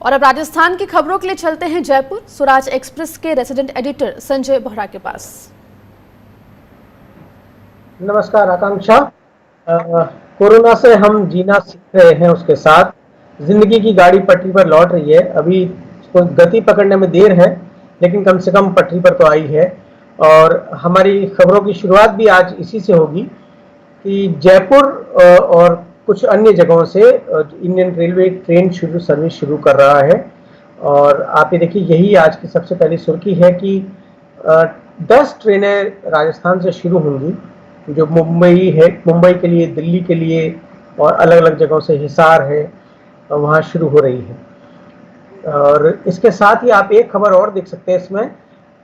और अब राजस्थान की खबरों के लिए चलते हैं जयपुर। स्वराज एक्सप्रेस के रेसिडेंट एडिटर संजय बोहरा के पास। नमस्कार आकांक्षा। कोरोना से हम जीना सीख रहे हैं, उसके साथ जिंदगी की गाड़ी पटरी पर लौट रही है। अभी उसको गति पकड़ने में देर है, लेकिन कम से कम पटरी पर तो आई है। और हमारी खबरों की शुरुआत भी आज इसी से होगी कि जयपुर और कुछ अन्य जगहों से इंडियन रेलवे ट्रेन सर्विस शुरू कर रहा है। और आप ये देखिए, यही आज की सबसे पहली सुर्खी है कि 10 ट्रेनें राजस्थान से शुरू होंगी, जो मुंबई है, मुंबई के लिए, दिल्ली के लिए और अलग अलग जगहों से, हिसार है, वहाँ शुरू हो रही है। और इसके साथ ही आप एक खबर और देख सकते हैं इसमें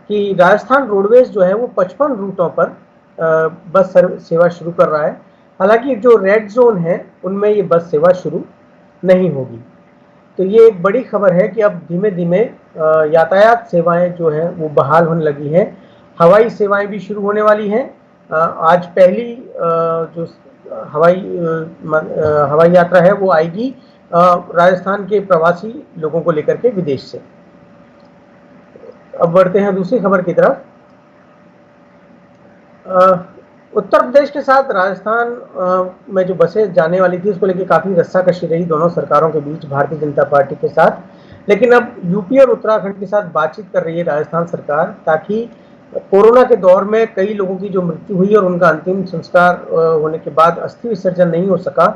कि राजस्थान रोडवेज जो है वो 55 रूटों पर बस सेवा शुरू कर रहा है। हालांकि जो रेड जोन है उनमें ये बस सेवा शुरू नहीं होगी। तो ये एक बड़ी खबर है कि अब धीमे धीमे यातायात सेवाएं जो है वो बहाल होने लगी हैं। हवाई सेवाएं भी शुरू होने वाली हैं। आज पहली जो हवाई यात्रा है वो आएगी राजस्थान के प्रवासी लोगों को लेकर के विदेश से। अब बढ़ते हैं दूसरी खबर की तरफ। उत्तर प्रदेश के साथ राजस्थान में जो बसें जाने वाली थी उसको लेकर काफ़ी रस्साकशी रही दोनों सरकारों के बीच, भारतीय जनता पार्टी के साथ। लेकिन अब यूपी और उत्तराखंड के साथ बातचीत कर रही है राजस्थान सरकार, ताकि कोरोना के दौर में कई लोगों की जो मृत्यु हुई और उनका अंतिम संस्कार होने के बाद अस्थि विसर्जन नहीं हो सका,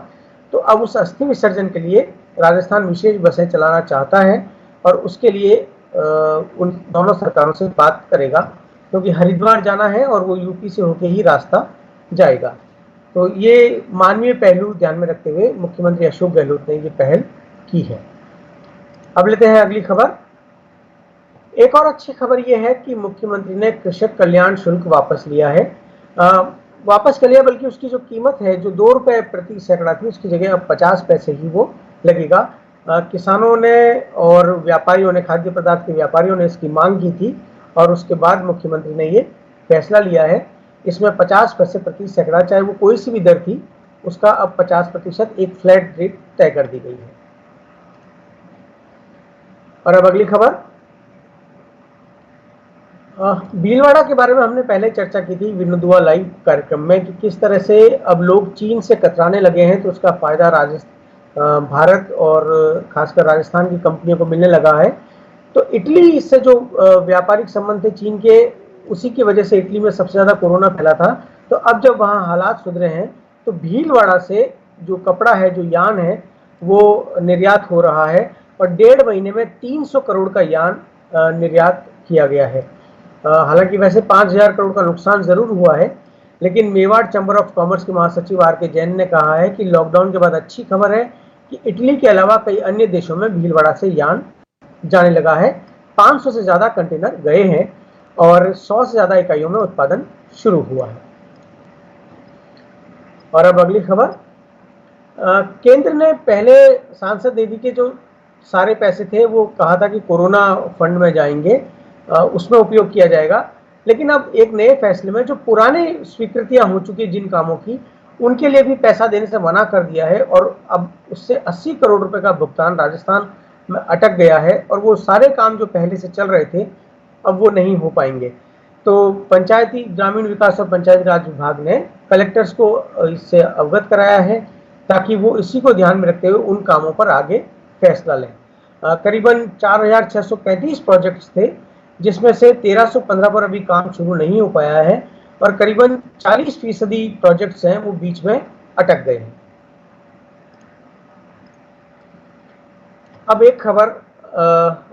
तो अब उस अस्थि विसर्जन के लिए राजस्थान विशेष बसें चलाना चाहता है और उसके लिए उन दोनों सरकारों से बात करेगा, क्योंकि हरिद्वार जाना है और वो यूपी से होके ही रास्ता जाएगा। तो ये मानवीय पहलू ध्यान में रखते हुए मुख्यमंत्री अशोक गहलोत ने ये पहल की है। अब लेते हैं अगली खबर। एक और अच्छी खबर ये है कि मुख्यमंत्री ने कृषक कल्याण शुल्क वापस लिया है। वापस कर लिया, बल्कि उसकी जो कीमत है, जो 2 रुपए प्रति सैकड़ा थी, उसकी जगह अब 50 पैसे ही वो लगेगा। किसानों ने और व्यापारियों ने, खाद्य पदार्थ के व्यापारियों ने इसकी मांग की थी और उसके बाद मुख्यमंत्री ने ये फैसला लिया है। इसमें 50 पैसे प्रति सैकड़ा, चाहे वो कोई सी भी दर थी, उसका अब 50% एक फ्लैट रेट तय कर दी गई है। और अब अगली खबर। भीलवाड़ा के बारे में हमने पहले चर्चा की थी विनोदुआ लाइव कार्यक्रम में कि किस तरह से अब लोग चीन से कतराने लगे हैं, तो उसका फायदा भारत और खासकर राजस्थान की कंपनियों को मिलने लगा है। तो इटली, इससे जो व्यापारिक संबंध थे चीन के, उसी की वजह से इटली में सबसे ज़्यादा कोरोना फैला था। तो अब जब वहाँ हालात सुधरे हैं, तो भीलवाड़ा से जो कपड़ा है, जो यान है, वो निर्यात हो रहा है और 1.5 महीने में 300 करोड़ का यान निर्यात किया गया है। हालांकि वैसे 5,000 करोड़ का नुकसान ज़रूर हुआ है, लेकिन मेवाड़ चैम्बर ऑफ कॉमर्स के महासचिव आर के जैन ने कहा है कि लॉकडाउन के बाद अच्छी खबर है कि इटली के अलावा कई अन्य देशों में भीलवाड़ा से यान जाने लगा है। 500 से ज़्यादा कंटेनर गए हैं और 100 से ज़्यादा इकाइयों में उत्पादन शुरू हुआ है। और अब अगली खबर। केंद्र ने पहले सांसद निधि के जो सारे पैसे थे वो कहा था कि कोरोना फंड में जाएंगे, उसमें उपयोग किया जाएगा। लेकिन अब एक नए फैसले में जो पुराने स्वीकृतियां हो चुकी जिन कामों की, उनके लिए भी पैसा देने से मना कर दिया है और अब उससे 80 करोड़ रुपए का भुगतान राजस्थान में अटक गया है और वो सारे काम जो पहले से चल रहे थे अब वो नहीं हो पाएंगे। तो पंचायती ग्रामीण विकास और पंचायती राज विभाग ने कलेक्टर्स को इससे अवगत कराया है, ताकि वो इसी को ध्यान में रखते हुए उन कामों पर आगे फैसला लें। करीबन 4,635 प्रोजेक्ट्स थे, जिसमें से 1,315 पर अभी काम शुरू नहीं हो पाया है और करीबन 40% प्रोजेक्ट्स हैं वो बीच में अटक गए हैं। अब एक खबर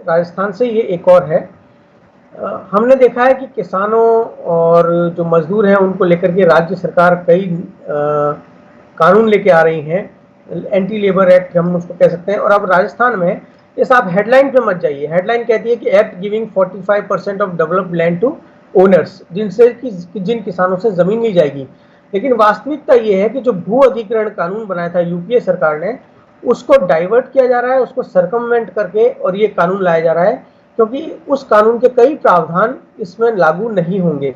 राजस्थान से, ये एक और है। हमने देखा है कि किसानों और जो मजदूर हैं उनको लेकर के राज्य सरकार कई कानून लेके आ रही हैं, एंटी लेबर एक्ट हम उसको कह सकते हैं। और अब राजस्थान में, जैसे आप हेडलाइन पे मत जाइए, हेडलाइन कहती है कि act giving 45% of developed land to owners, जिनसे कि जिन किसानों से जमीन ली जाएगी। लेकिन वास्तविकता ये है कि जो भू अधिग्रहण कानून बनाया था यूपीए सरकार ने, उसको डाइवर्ट किया जा रहा है, उसको सर्कमवेंट करके और ये कानून लाया जा रहा है, क्योंकि उस कानून के कई प्रावधान इसमें लागू नहीं होंगे।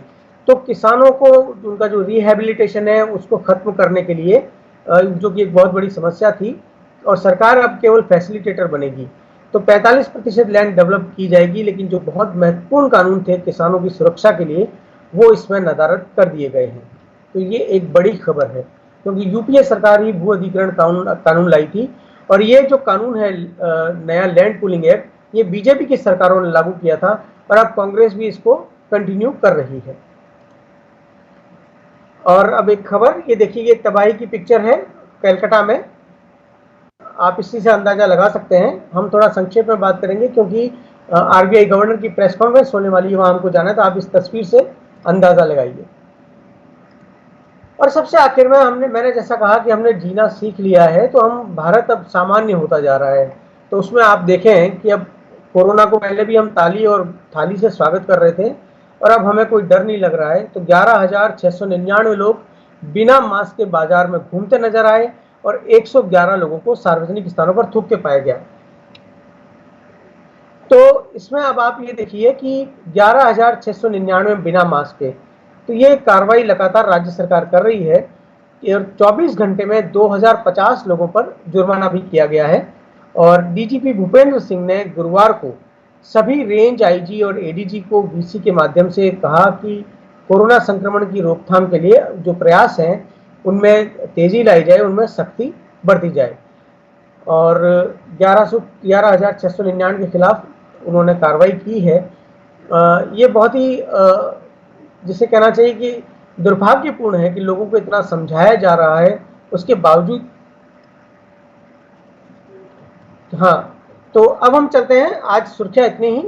तो किसानों को उनका जो रिहैबिलिटेशन है उसको खत्म करने के लिए, जो कि एक बहुत बड़ी समस्या थी, और सरकार अब केवल फैसिलिटेटर बनेगी। तो 45% लैंड डेवलप की जाएगी, लेकिन जो बहुत महत्वपूर्ण कानून थे किसानों की सुरक्षा के लिए वो इसमें नदारद कर दिए गए हैं। तो ये एक बड़ी खबर है, क्योंकि यूपीए सरकार ही भू अधिग्रहण कानून लाई थी, और ये जो कानून है नया लैंड पूलिंग एक्ट, ये बीजेपी की सरकारों ने लागू किया था और अब कांग्रेस भी इसको कंटिन्यू कर रही है। और अब एक खबर, ये देखिए, ये तबाही की पिक्चर है कलकत्ता में, आप इसी से अंदाजा लगा सकते हैं। हम थोड़ा संक्षेप में बात करेंगे क्योंकि आरबीआई गवर्नर की प्रेस कॉन्फ्रेंस होने वाली है, वहां हमको जाना है, तो आप इस तस्वीर से अंदाजा लगाइए। और सबसे आखिर में मैंने जैसा कहा कि हमने जीना सीख लिया है, तो हम भारत अब सामान्य होता जा रहा है। तो उसमें आप देखें कि अब कोरोना को पहले भी हम ताली और थाली से स्वागत कर रहे थे, और अब हमें कोई डर नहीं लग रहा है। तो 11,699 लोग बिना मास्क के बाजार में घूमते नजर आए और 111 लोगों को सार्वजनिक स्थानों पर थूक के पाया गया। तो इसमें अब आप ये देखिए कि 11,699 बिना मास्क के, तो ये कार्रवाई लगातार राज्य सरकार कर रही है, और 24 घंटे में 2050 लोगों पर जुर्माना भी किया गया है। और डीजीपी भूपेंद्र सिंह ने गुरुवार को सभी रेंज आईजी और एडीजी को वीसी के माध्यम से कहा कि कोरोना संक्रमण की रोकथाम के लिए जो प्रयास हैं उनमें तेजी लाई जाए, उनमें सख्ती बरती जाए। और 11,699 के खिलाफ उन्होंने कार्रवाई की है। ये बहुत ही जिसे कहना चाहिए कि दुर्भाग्यपूर्ण है कि लोगों को इतना समझाया जा रहा है, उसके बावजूद। हाँ, तो अब हम चलते हैं, आज सुर्खियां इतनी ही।